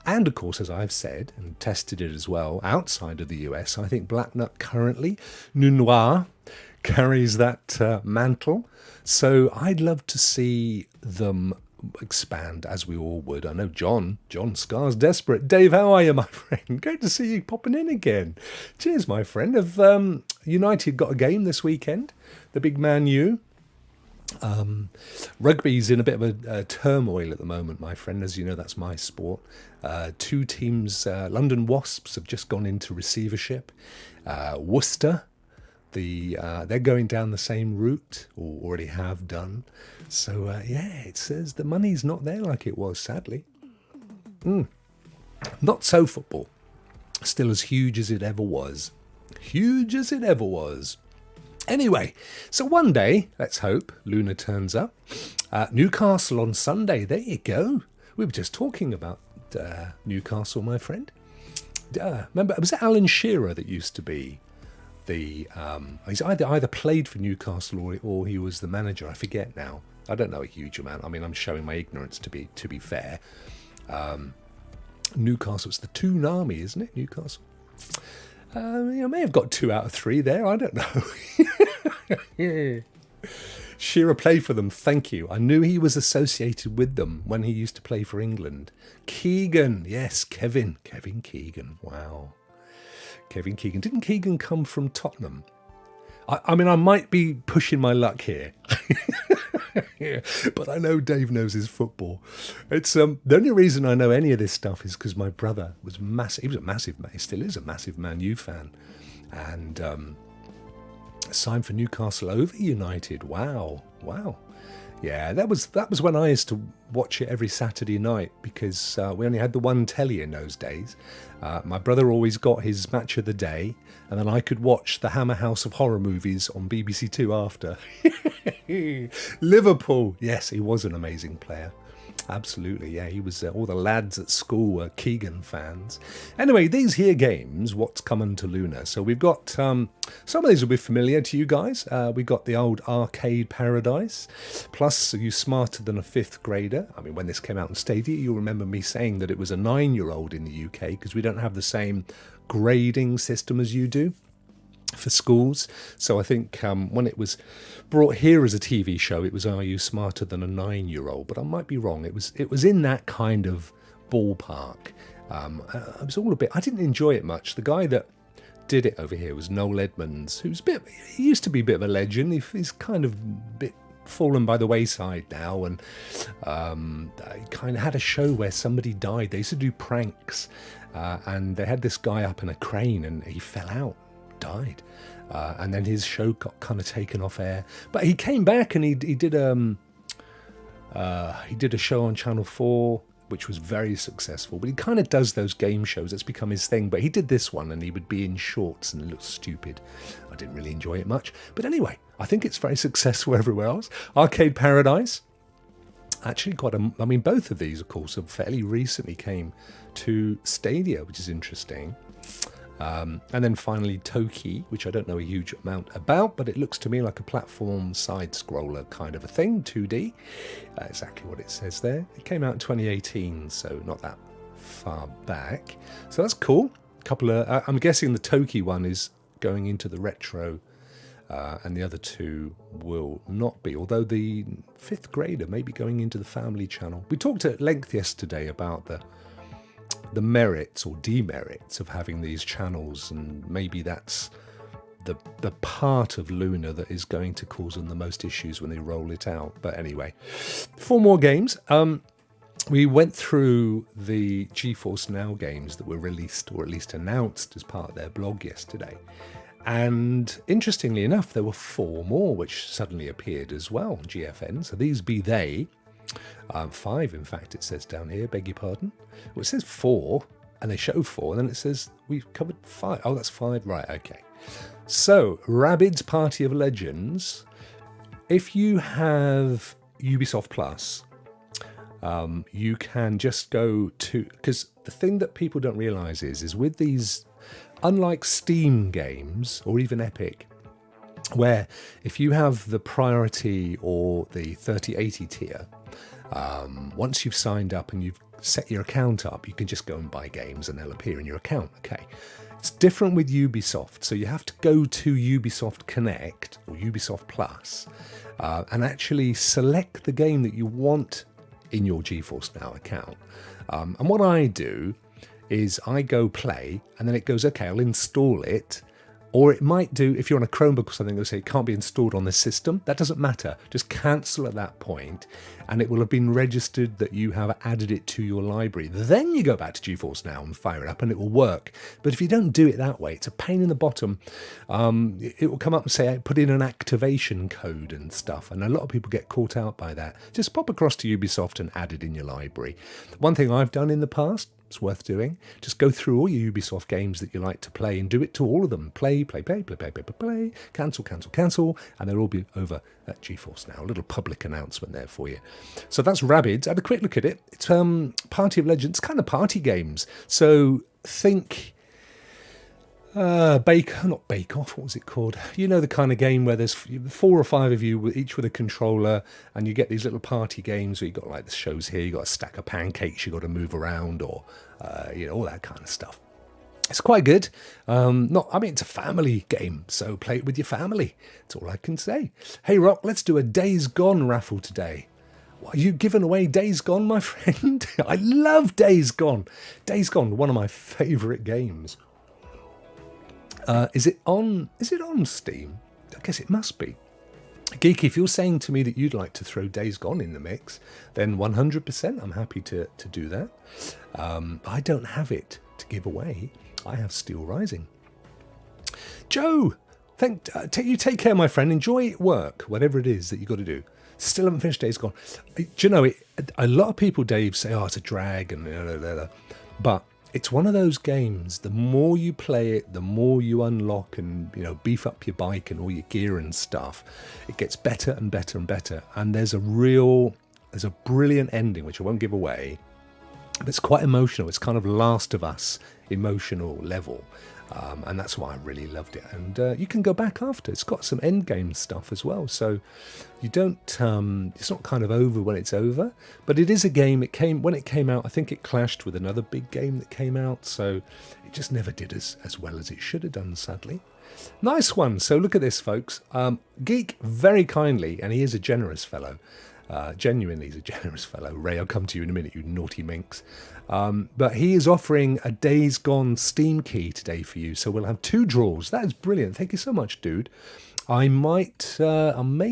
And of course, as I've said and tested it as well, outside of the US, I think Black Nut currently, Nunoir, carries that mantle. So I'd love to see them expand, as we all would. I know John Scar's desperate. Dave, how are you, my friend? Great to see you popping in again. Cheers, my friend. Have United got a game this weekend? The big Man U? Rugby's in a bit of a turmoil at the moment, my friend. As you know, that's my sport. 2 teams, London Wasps, have just gone into receivership. Worcester, they're going down the same route, or already have done. So, it says the money's not there like it was, sadly. Not so football. Still as huge as it ever was. Huge as it ever was. Anyway, so one day, let's hope, Luna turns up. Newcastle on Sunday, there you go. We were just talking about Newcastle, my friend. Remember, was it Alan Shearer that used to be he's either played for Newcastle or he was the manager, I forget now. I don't know a huge amount. I mean, I'm showing my ignorance to be fair. Newcastle, it's the Toon Army, isn't it, Newcastle? May have got 2 out of 3 there. I don't know. Shearer played for them. Thank you. I knew he was associated with them when he used to play for England. Keegan. Yes, Kevin Keegan. Wow. Kevin Keegan. Didn't Keegan come from Tottenham? I mean, I might be pushing my luck here. But I know Dave knows his football. It's the only reason I know any of this stuff is because my brother was massive. He was a massive man. He still is a massive Man U fan, and signed for Newcastle over United. Wow. Yeah, that was when I used to watch it every Saturday night because we only had the one telly in those days. My brother always got his match of the day, and then I could watch the Hammer House of Horror movies on BBC Two after. Liverpool, yes, he was an amazing player. Absolutely, yeah, he was. All the lads at school were Keegan fans. Anyway, these here games, what's coming to Luna? So we've got, some of these will be familiar to you guys. We've got the old Arcade Paradise. Plus, Are You Smarter Than a 5th Grader? I mean, when this came out in Stadia, you'll remember me saying that it was a 9-year-old in the UK because we don't have the same grading system as you do for schools. So I think when it was brought here as a TV show, it was Are You Smarter Than a 9-year-old? But I might be wrong. It was in that kind of ballpark. It was all a bit. I didn't enjoy it much. The guy that did it over here was Noel Edmonds, who's he used to be a bit of a legend. He's kind of a bit fallen by the wayside now, and he kind of had a show where somebody died. They used to do pranks, and they had this guy up in a crane, and he fell out. Died, and then his show got kind of taken off air. But he came back and he did a show on Channel 4, which was very successful. But he kind of does those game shows. That's become his thing. But he did this one, and he would be in shorts and look stupid. I didn't really enjoy it much. But anyway, I think it's very successful everywhere else. Arcade Paradise. Actually, I mean, both of these, of course, have fairly recently came to Stadia, which is interesting. And then finally Toki, which I don't know a huge amount about, but it looks to me like a platform side-scroller kind of a thing, 2D. Exactly what it says there. It came out in 2018, so not that far back. So that's cool. I'm guessing the Toki one is going into the retro, and the other two will not be, although the fifth grader may be going into the family channel. We talked at length yesterday about the merits or demerits of having these channels, and maybe that's the part of Luna that is going to cause them the most issues when they roll it out. But anyway, 4 more games. We went through the GeForce Now games that were released, or at least announced as part of their blog yesterday. And interestingly enough, there were 4 more which suddenly appeared as well on GFN. So these be they. 5, in fact, it says down here, beg your pardon. Well, it says 4, and they show 4, and then it says we've covered 5. Oh, that's 5, right, okay. So, Rabbids Party of Legends. If you have Ubisoft Plus, you can just go to, because the thing that people don't realise is with these, unlike Steam games, or even Epic, where if you have the priority or the 3080 tier, once you've signed up and you've set your account up, you can just go and buy games and they'll appear in your account. Okay. It's different with Ubisoft. So you have to go to Ubisoft Connect or Ubisoft Plus and actually select the game that you want in your GeForce Now account. And what I do is I go play and then it goes, okay, I'll install it. Or it might do, if you're on a Chromebook or something, it'll say it can't be installed on this system. That doesn't matter. Just cancel at that point, and it will have been registered that you have added it to your library. Then you go back to GeForce Now and fire it up, and it will work. But if you don't do it that way, it's a pain in the bottom. It will come up and say, put in an activation code and stuff, and a lot of people get caught out by that. Just pop across to Ubisoft and add it in your library. One thing I've done in the past, it's worth doing, just go through all your Ubisoft games that you like to play and do it to all of them. Play, cancel, and they'll all be over at GeForce Now. A little public announcement there for you. So that's Rabbids. I had a quick look at it. It's Party of Legends, kind of party games. So think not Bake Off, what was it called? You know, the kind of game where there's 4 or 5 of you, each with a controller, and you get these little party games where you've got like the shows here, you've got a stack of pancakes you've got to move around, or, all that kind of stuff. It's quite good. It's a family game, so play it with your family. That's all I can say. Hey, Rokk, let's do a Days Gone raffle today. What, are you giving away Days Gone, my friend? I love Days Gone. Days Gone, one of my favourite games. Is it on Steam? I guess it must be. Geeky, if you're saying to me that you'd like to throw Days Gone in the mix, then 100% I'm happy to do that. I don't have it to give away. I have Steel Rising. Joe, you take care, my friend. Enjoy work, whatever it is that you've got to do. Still haven't finished Days Gone. Do you know, a lot of people, Dave, say, oh, it's a drag, and but it's one of those games, the more you play it, the more you unlock and, beef up your bike and all your gear and stuff. It gets better and better and better. And there's a brilliant ending, which I won't give away. But it's quite emotional. It's kind of Last of Us emotional level. And that's why I really loved it. And you can go back after. It's got some end game stuff as well. So you don't, it's not kind of over when it's over. But it is a game. When it came out, I think it clashed with another big game that came out. So it just never did as well as it should have done, sadly. Nice one. So look at this, folks. Geek very kindly, and he is a generous fellow. Genuinely, he's a generous fellow. Ray, I'll come to you in a minute, you naughty minx. But he is offering a Days Gone Steam key today for you. So we'll have 2 draws. That is brilliant. Thank you so much, dude. I may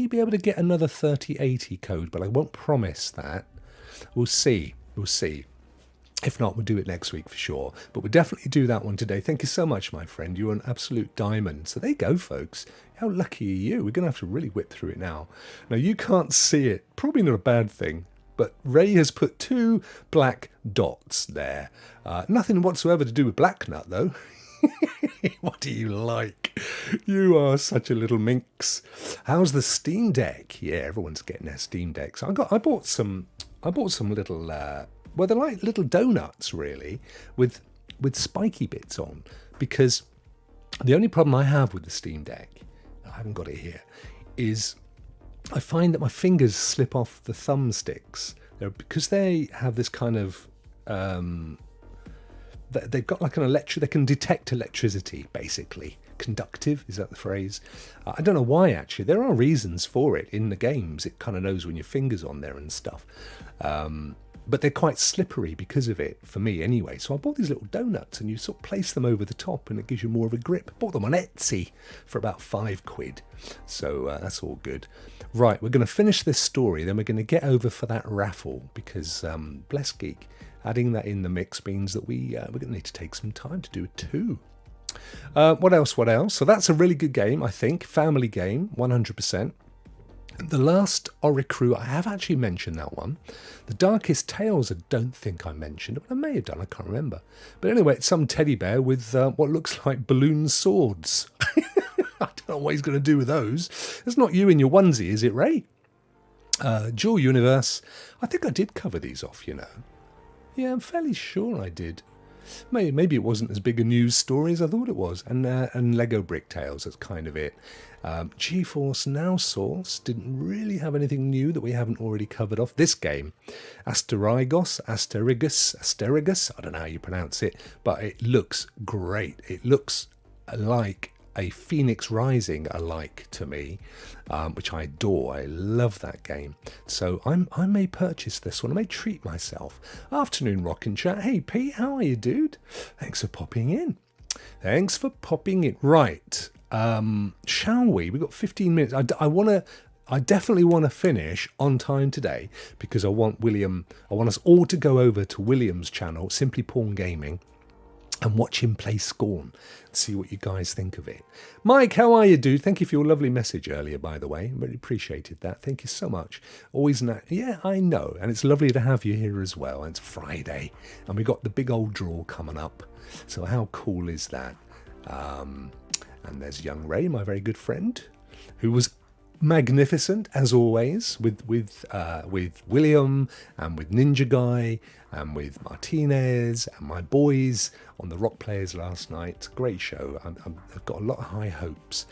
be able to get another 3080 code, but I won't promise that. We'll see. If not, we'll do it next week for sure. But we'll definitely do that one today. Thank you so much, my friend. You're an absolute diamond. So there you go, folks. How lucky are you? We're going to have to really whip through it now. Now, you can't see it. Probably not a bad thing. But Ray has put 2 black dots there. Nothing whatsoever to do with Black Nut, though. What do you like? You are such a little minx. How's the Steam Deck? Yeah, everyone's getting their Steam Decks. I bought some little... they're like little donuts, really, with spiky bits on. because the only problem I have with the Steam Deck, I haven't got it here, is I find that my fingers slip off the thumbsticks. Because they have this kind of... they've got like an they can detect electricity, basically. Conductive, is that the phrase? I don't know why, actually. There are reasons for it in the games. It kind of knows when your finger's on there and stuff. But they're quite slippery because of it, for me anyway. So I bought these little donuts, and you sort of place them over the top, and it gives you more of a grip. Bought them on Etsy for about £5. So that's all good. Right, we're going to finish this story, then we're going to get over for that raffle, because Bless Geek, adding that in the mix means that we're going to need to take some time to do it too. What else? So that's a really good game, I think. Family game, 100%. The Last Oricru, I have actually mentioned that one. The Darkest Tales, I don't think I mentioned it, but I may have done, I can't remember. But anyway, it's some teddy bear with what looks like balloon swords. I don't know what he's going to do with those. It's not you in your onesie, is it, Ray? Dual Universe, I think I did cover these off, you know. Yeah, I'm fairly sure I did. Maybe it wasn't as big a news story as I thought it was. And Lego Brick Tales, that's kind of it. GeForce Now Source didn't really have anything new that we haven't already covered off. This game, Asterigos, I don't know how you pronounce it, but it looks great. It looks like a Phoenix Rising alike to me, which I adore. I love that game. So I may purchase this one. I may treat myself. Afternoon, Rock and Chat. Hey, Pete, how are you, dude? Thanks for popping in. Right. Shall we? We've got 15 minutes. I definitely want to finish on time today, because I want us all to go over to William's channel, Simply Porn Gaming, and watch him play Scorn. See what you guys think of it. Mike, how are you, dude? Thank you for your lovely message earlier, by the way. Really appreciated that. Thank you so much. Always yeah, I know. And it's lovely to have you here as well. And it's Friday, and we got the big old draw coming up. So how cool is that? And there's young Ray, my very good friend, who was magnificent as always with William and with Ninja Guy and with Martinez and my boys on the Rock Players last night. Great show. I've got a lot of high hopes.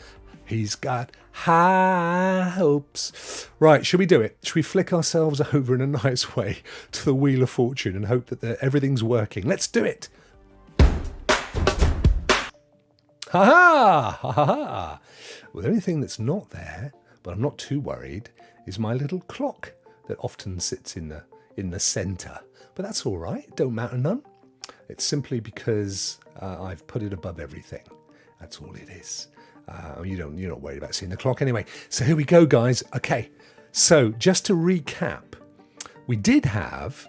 He's got high hopes. Right, should we do it? Should we flick ourselves over in a nice way to the Wheel of Fortune and hope that everything's working? Let's do it. Ha ha! Ha ha! Well, the only thing that's not there, but I'm not too worried, is my little clock that often sits in the centre. But that's all right. Don't matter none. It's simply because I've put it above everything. That's all it is. You're not worried about seeing the clock anyway. So here we go, guys. Okay. So just to recap, we did have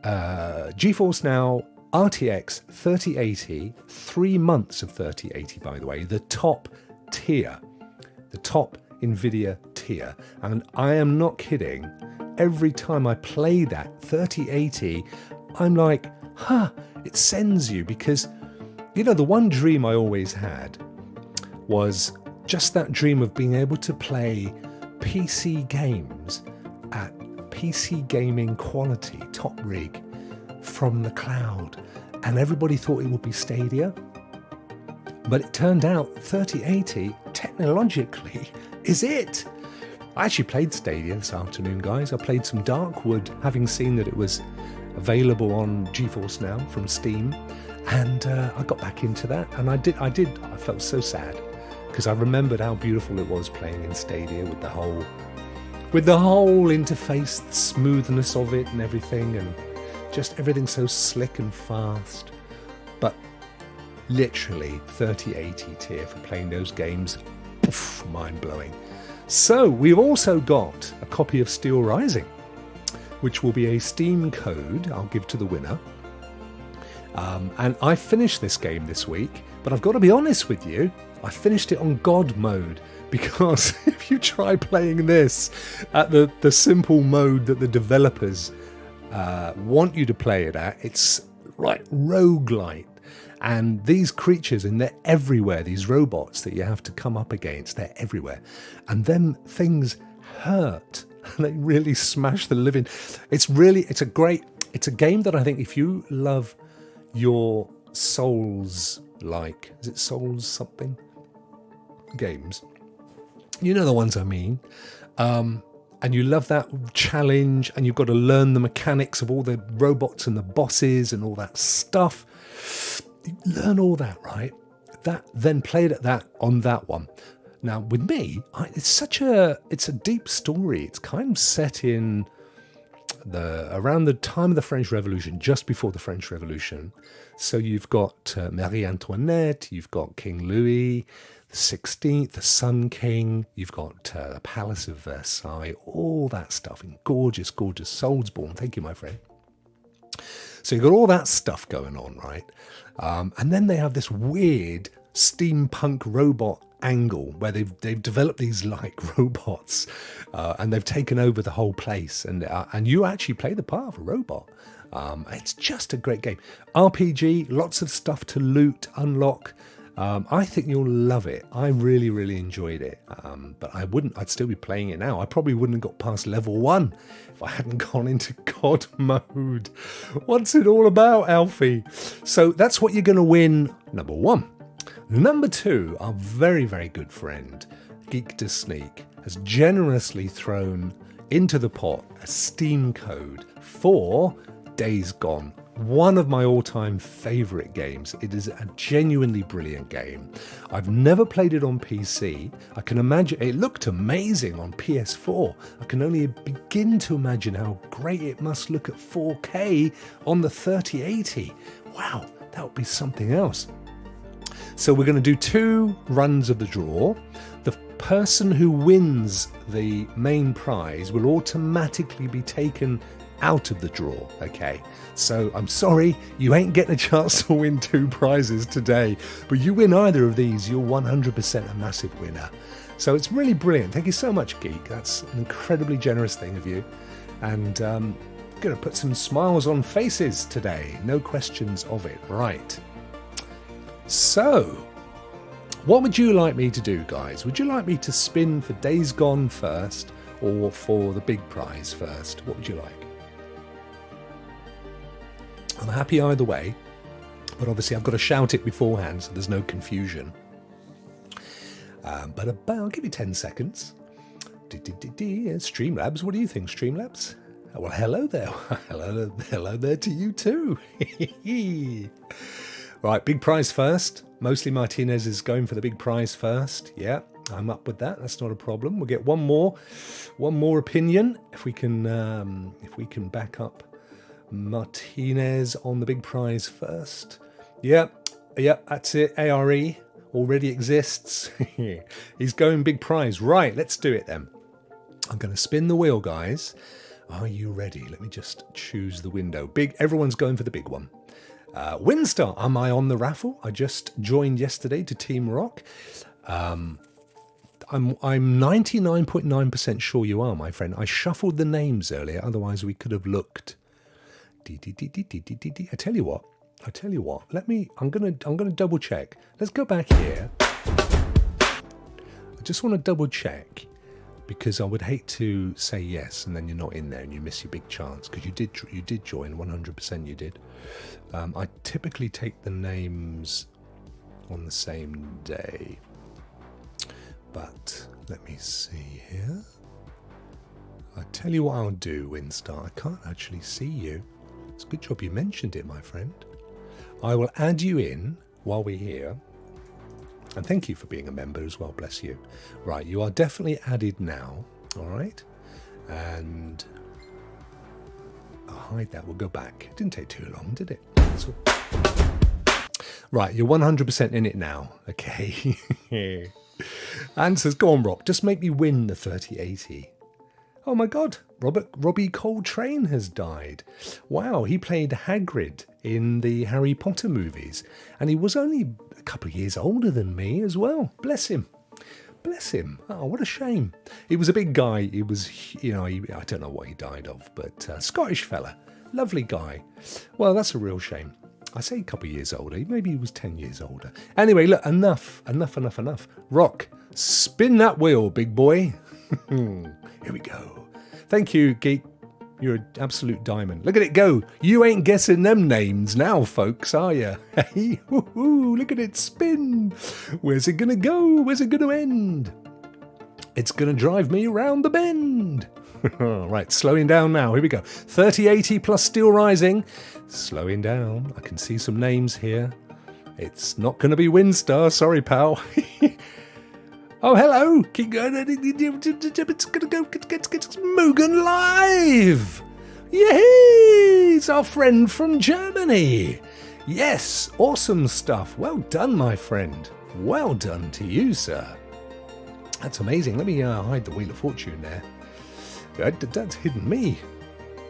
GeForce Now RTX 3080, 3 months of 3080, by the way, the top tier, the top NVIDIA tier. And I am not kidding. Every time I play that 3080, I'm like, it sends you, because, you know, the one dream I always had was just that dream of being able to play PC games at PC gaming quality, top rig, from the cloud. And everybody thought it would be Stadia, but it turned out 3080 technologically is it. I actually played Stadia this afternoon, guys. I played some Darkwood, having seen that it was available on GeForce Now from Steam, and I got back into that, and I felt so sad, because I remembered how beautiful it was playing in Stadia with the whole interface, the smoothness of it and everything, and just everything so slick and fast. But literally 3080 tier for playing those games, mind-blowing. So we've also got a copy of Steel Rising, which will be a Steam code I'll give to the winner. And I finished this game this week, but I've got to be honest with you, I finished it on God mode, because if you try playing this at the simple mode that the developers want you to play it at, it's like roguelite. And these creatures, and they're everywhere, these robots that you have to come up against, they're everywhere. And then things hurt. They really smash the living. It's a game that I think if you love your Souls like, is it Souls something? Games. You know the ones I mean. And you love that challenge, and you've got to learn the mechanics of all the robots and the bosses and all that stuff. You learn all that, right? Then play that on that one. Now, with me, it's a deep story. It's kind of set in around the time of the French Revolution, just before the French Revolution. So you've got Marie Antoinette, you've got King Louis the 16th, the Sun King, you've got the Palace of Versailles, all that stuff in gorgeous, gorgeous Salzburg. Thank you, my friend. So you've got all that stuff going on, right? And then they have this weird steampunk robot angle where they've developed these like robots, and they've taken over the whole place, and you actually play the part of a robot. It's just a great game. RPG, lots of stuff to loot, unlock. I think you'll love it. I really, really enjoyed it. But I'd still be playing it now. I probably wouldn't have got past level 1 if I hadn't gone into God mode. What's it all about, Alfie? So that's what you're going to win, number 1. Number 2, our very, very good friend, Geek to Sneak, has generously thrown into the pot a Steam code for Days Gone. One of my all-time favourite games. It is a genuinely brilliant game. I've never played it on PC. I can imagine it looked amazing on PS4. I can only begin to imagine how great it must look at 4K on the 3080. Wow, that would be something else. So we're going to do 2 runs of the draw. The person who wins the main prize will automatically be taken out of the draw, okay? So I'm sorry, you ain't getting a chance to win 2 prizes today, but you win either of these, you're 100% a massive winner. So it's really brilliant. Thank you so much, Geek. That's an incredibly generous thing of you. And going to put some smiles on faces today. No questions of it. Right. So, what would you like me to do, guys? Would you like me to spin for Days Gone first or for the big prize first? What would you like? I'm happy either way, but obviously I've got to shout it beforehand so there's no confusion. But I'll give you 10 seconds. Streamlabs, what do you think, Streamlabs? Well, hello there. hello there to you too. Right, big prize first. Mostly Martinez is going for the big prize first. Yeah, I'm up with that. That's not a problem. We'll get one more opinion if we can back up Martinez on the big prize first. Yep, that's it. ARE already exists. He's going big prize. Right, let's do it then. I'm going to spin the wheel, guys. Are you ready? Let me just choose the window. Everyone's going for the big one. Winstar, am I on the raffle? I just joined yesterday to Team Rokk. I'm 99.9% sure you are, my friend. I shuffled the names earlier, otherwise we could have looked. I tell you what. I'm gonna double check. Let's go back here. I just want to double check because I would hate to say yes and then you're not in there and you miss your big chance, because you did join 100%. You did. I typically take the names on the same day, but let me see here. I tell you what I'll do, Winstar. I can't actually see you. It's a good job you mentioned it, my friend. I will add you in while we're here. And thank you for being a member as well, bless you. Right, you are definitely added now, all right? And I'll hide that, we'll go back. It didn't take too long, did it? Right, you're 100% in it now, okay? Answers, go on, Rokk, just make me win the 3080. Oh my God, Robbie Coltrane has died. Wow, he played Hagrid in the Harry Potter movies, and he was only a couple of years older than me as well. Bless him. Bless him. Oh, what a shame. He was a big guy. He was, I don't know what he died of, but Scottish fella. Lovely guy. Well, that's a real shame. I say a couple of years older. Maybe he was 10 years older. Anyway, look, enough. Rokk, spin that wheel, big boy. Here we go. Thank you, Geek. You're an absolute diamond. Look at it go. You ain't guessing them names now, folks, are you? Hey, look at it spin. Where's it going to go? Where's it going to end? It's going to drive me around the bend. Right, slowing down now. Here we go. 3080 plus Steel Rising. Slowing down. I can see some names here. It's not going to be Windstar. Sorry, pal. Oh, hello. Keep going. It's going to go. It's Mugen Live. Yay! It's our friend from Germany. Yes, awesome stuff. Well done, my friend. Well done to you, sir. That's amazing. Let me hide the Wheel of Fortune there. That's hidden me.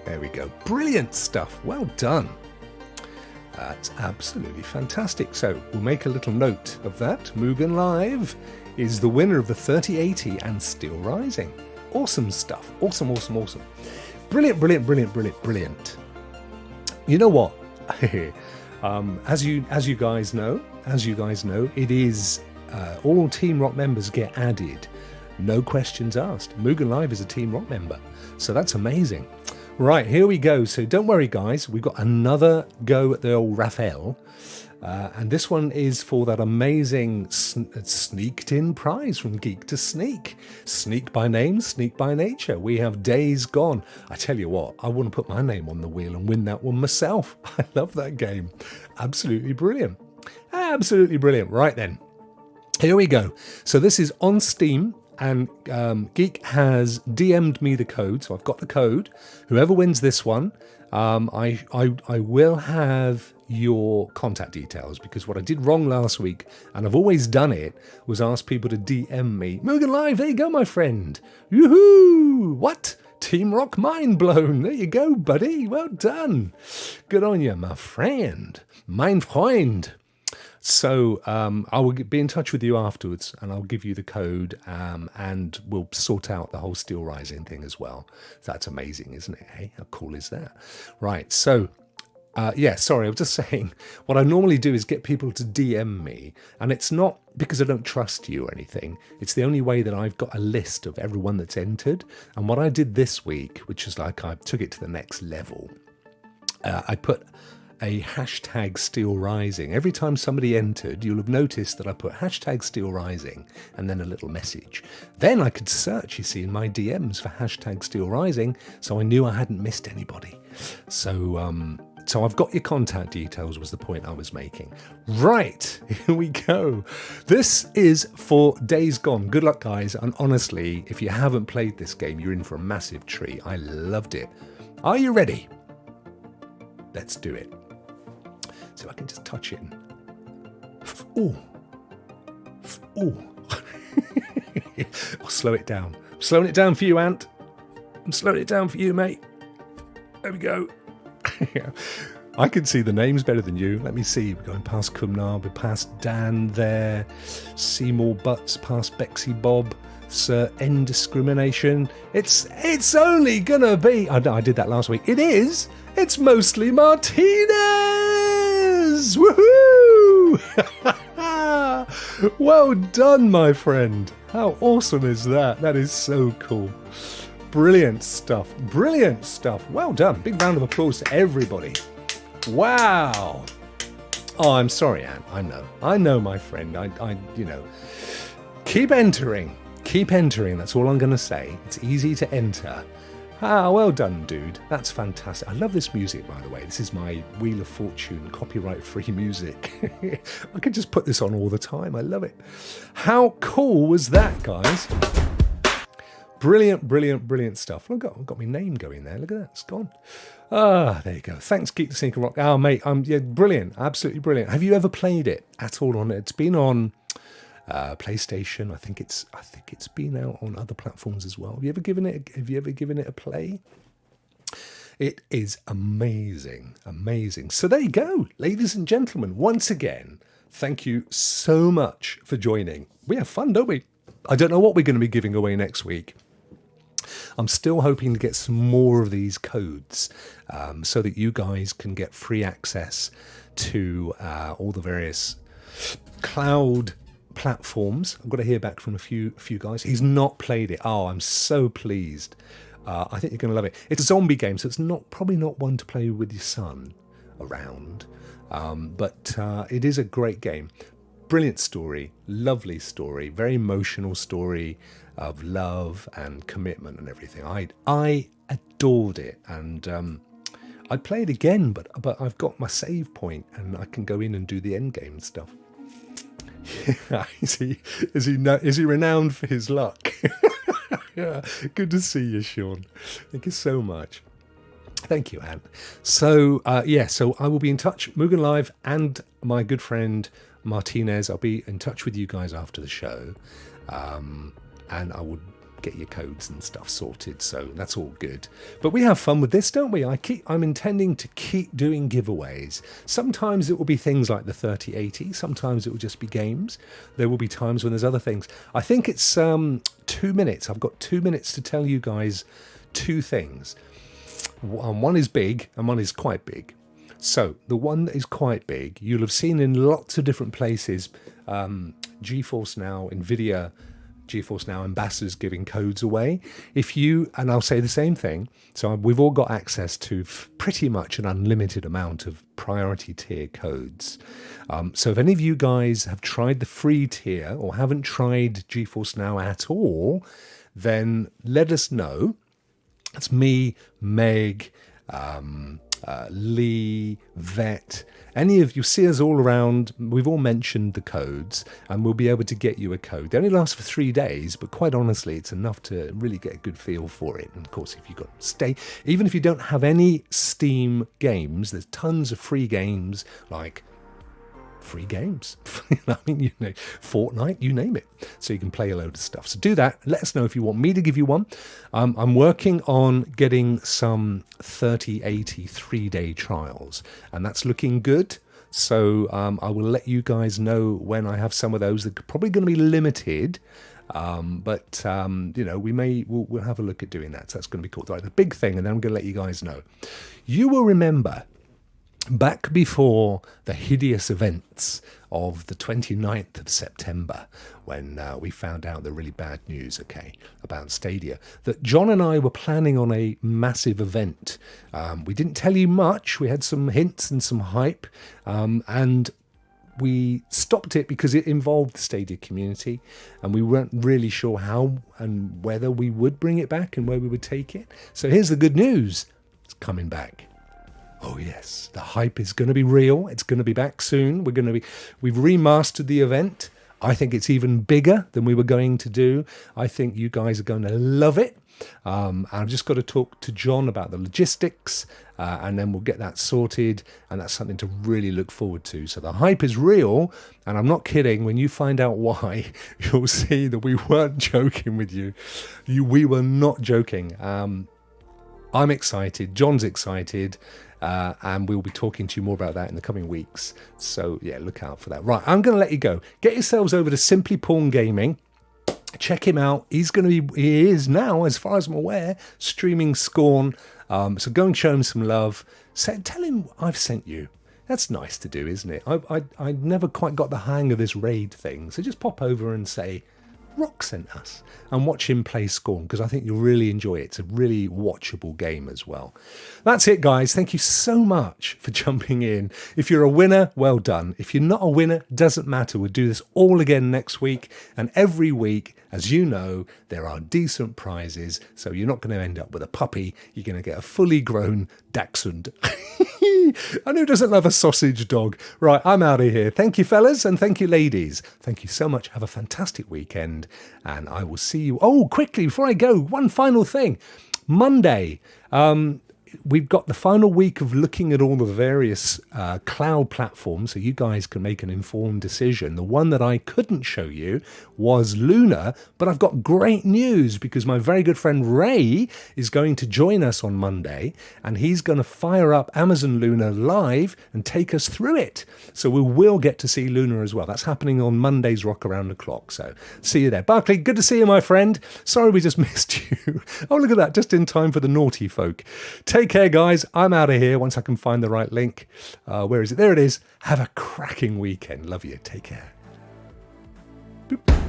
There we go. Brilliant stuff. Well done. That's absolutely fantastic. So we'll make a little note of that. Mugen Live is the winner of the 3080 and Steel Rising. Awesome stuff. Awesome, awesome, awesome. Brilliant, brilliant, brilliant, brilliant, brilliant. You know what? As you guys know, it is all Team Rock members get added. No questions asked. Mugen Live is a Team Rock member. So that's amazing. Right, here we go. So don't worry, guys. We've got another go at the old Raphael. And this one is for that amazing sneaked in prize from Geek to Sneak. Sneak by name, sneak by nature. We have Days Gone. I tell you what, I want to put my name on the wheel and win that one myself. I love that game. Absolutely brilliant. Absolutely brilliant. Right then, here we go. So this is on Steam. And Geek has DM'd me the code, so I've got the code. Whoever wins this one, I will have your contact details, because what I did wrong last week, and I've always done it, was ask people to DM me. Mugen Live, there you go, my friend. Yoo-hoo! What? Team Rock mind blown. There you go, buddy. Well done. Good on you, my friend. Mein Freund. So I will be in touch with you afterwards, and I'll give you the code, and we'll sort out the whole Steel Rising thing as well. That's amazing, isn't it? Hey, how cool is that? Right, so, sorry, I was just saying, what I normally do is get people to DM me, and it's not because I don't trust you or anything. It's the only way that I've got a list of everyone that's entered. And what I did this week, which is like I took it to the next level, I put a hashtag Steel Rising. Every time somebody entered, you'll have noticed that I put hashtag Steel Rising and then a little message. Then I could search, you see, in my DMs for hashtag Steel Rising, so I knew I hadn't missed anybody. So I've got your contact details, was the point I was making. Right, here we go. This is for Days Gone. Good luck, guys. And honestly, if you haven't played this game, you're in for a massive treat. I loved it. Are you ready? Let's do it. So I can just touch it. Ooh. Ooh. I'll slow it down. I'm slowing it down for you, Ant. I'm slowing it down for you, mate. There we go. I can see the names better than you. Let me see. We're going past Cumnar. We're past Dan there. Seymour Butts, past Bexy Bob. Sir Indiscrimination. It's only gonna be... I did that last week. It is. It's mostly Martinez. Woohoo! Well done, my friend. How awesome is that? That is so cool. Brilliant stuff. Brilliant stuff. Well done. Big round of applause to everybody. Wow. Oh, I'm sorry, Anne. I know, my friend. I keep entering. Keep entering. That's all I'm going to say. It's easy to enter. Well done, dude. That's fantastic. I love this music, by the way. This is my Wheel of Fortune copyright-free music. I could just put this on all the time. I love it. How cool was that, guys? Brilliant, brilliant, brilliant stuff. I've got my name going there. Look at that. It's gone. There you go. Thanks, Geek to Sneak and Rock. Oh, mate, brilliant. Absolutely brilliant. Have you ever played it at all on it? It's been on PlayStation. I think it's been out on other platforms as well. Have you ever given it a play? It is amazing, amazing. So there you go, ladies and gentlemen. Once again, thank you so much for joining. We have fun, don't we? I don't know what we're going to be giving away next week. I'm still hoping to get some more of these codes so that you guys can get free access to all the various cloud platforms. I've got to hear back from a few guys. He's not played it. Oh, I'm so pleased. I think you're going to love it. It's a zombie game, so it's probably not one to play with your son around, but it is a great game. Brilliant story, lovely story, very emotional story of love and commitment and everything. I adored it, and I'd play it again, but I've got my save point and I can go in and do the end game stuff. Yeah, is he renowned for his luck? Yeah, good to see you, Sean. Thank you so much. Thank you, Anne. So so I will be in touch, Mugen Live and my good friend Martinez. I'll be in touch with you guys after the show, and I will get your codes and stuff sorted, so that's all good. But we have fun with this, don't we? I'm intending to keep doing giveaways. Sometimes it will be things like the 3080, sometimes it will just be games. There will be times when there's other things. I think it's 2 minutes. I've got 2 minutes to tell you guys two things. One is big and one is quite big. So the one that is quite big, you'll have seen in lots of different places, GeForce Now, NVIDIA, GeForce Now ambassadors giving codes away. And I'll say the same thing, so we've all got access to pretty much an unlimited amount of priority tier codes. So if any of you guys have tried the free tier or haven't tried GeForce Now at all, then let us know. That's me, Meg, Lee, Vet, any of you see us all around. We've all mentioned the codes and we'll be able to get you a code. They only last for 3 days, but quite honestly, it's enough to really get a good feel for it. And of course, if you've got even if you don't have any Steam games, there's tons of free games like free games. I mean, Fortnite, you name it. So you can play a load of stuff. So do that. Let us know if you want me to give you one. I'm working on getting some 3080 3-day trials, and that's looking good. So I will let you guys know when I have some of those. They're probably going to be limited. But we'll have a look at doing that. So that's going to be cool. Right, the big thing, and then I'm going to let you guys know. You will remember back before the hideous events of the 29th of September, when we found out the really bad news, about Stadia, that John and I were planning on a massive event. We didn't tell you much. We had some hints and some hype, and we stopped it because it involved the Stadia community, and we weren't really sure how and whether we would bring it back and where we would take it. So here's the good news. It's coming back. Oh yes, the hype is going to be real. It's going to be back soon. We've remastered the event. I think it's even bigger than we were going to do. I think you guys are going to love it. I've just got to talk to John about the logistics, and then we'll get that sorted, and that's something to really look forward to. So the hype is real, and I'm not kidding. When you find out why, you'll see that we weren't joking with you. We were not joking. I'm excited. John's excited. And we'll be talking to you more about that in the coming weeks. So, yeah, look out for that. Right, I'm going to let you go. Get yourselves over to Simply Porn Gaming. Check him out. He is now, as far as I'm aware, streaming Scorn. So go and show him some love. Tell him I've sent you. That's nice to do, isn't it? I never quite got the hang of this raid thing. So just pop over and say, Rokk sent us, and watch him play Scorn, because I think you'll really enjoy it. It's a really watchable game as well. That's it, guys. Thank you so much for jumping in. If you're a winner, well done. If you're not a winner, doesn't matter. We'll do this all again next week, and every week, as you know, there are decent prizes, so you're not going to end up with a puppy. You're going to get a fully grown dachshund. And who doesn't love a sausage dog? Right, I'm out of here. Thank you, fellas, and thank you, ladies. Thank you so much. Have a fantastic weekend, and I will see you. Oh, quickly, before I go, one final thing. Monday, we've got the final week of looking at all the various cloud platforms, so you guys can make an informed decision. The one that I couldn't show you was Luna, but I've got great news, because my very good friend Ray is going to join us on Monday, and he's going to fire up Amazon Luna live and take us through it. So we will get to see Luna as well. That's happening on Monday's Rokk Around the Clock. So see you there. Barclay, good to see you, my friend. Sorry we just missed you. Oh, look at that. Just in time for the naughty folk. Take care, guys. I'm out of here once I can find the right link. Where is it? There it is. Have a cracking weekend. Love you. Take care. Boop.